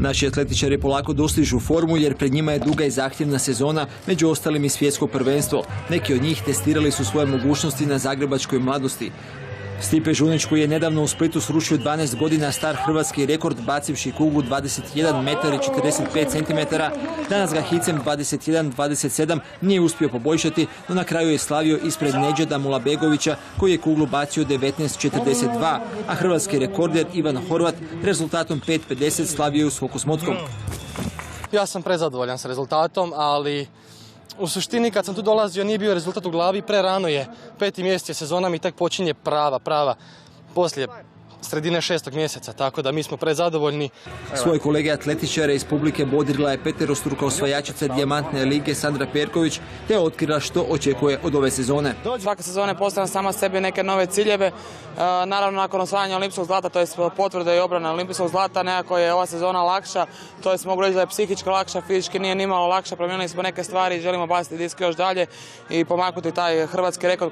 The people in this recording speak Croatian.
Naši atletičari polako dostižu formu jer pred njima je duga i zahtjevna sezona, među ostalim i svjetsko prvenstvo. Neki od njih testirali su svoje mogućnosti na zagrebačkoj Mladosti. Stipe Žunić, koji je nedavno u Splitu srušio 12 godina star hrvatski rekord bacivši kuglu 21 metar i 45 cm, danas ga hicem 21-27 nije uspio poboljšati, no na kraju je slavio ispred Nedžada Mulabegovića koji je kuglu bacio 19-42, a hrvatski rekorder Ivan Horvat rezultatom 5-50 slavio u skoku s motkom. Ja sam prezadovoljan s rezultatom, ali u suštini kad sam tu dolazio nije bio rezultat u glavi, prerano je. 5. mjesec je sezona, mi tek počinje prava, poslije sredine 6. mjeseca, tako da mi smo prezadovoljni. Svoje kolege atletičare iz publike bodrila je peterostruka osvajačica dijamantne lige Sandra Perković, te je otkrila što očekuje od ove sezone. Svaka sezona postavlja sama sebi neke nove ciljeve. Naravno, nakon osvajanja olimpijskog zlata, to je potvrda i obrana olimpijskog zlata, nekako je ova sezona lakša, to je mogu reći da je psihički lakša, fizički nije nimalo lakša, promijenili smo neke stvari i želimo baciti disk još dalje i pomaknuti taj hrvatski rekord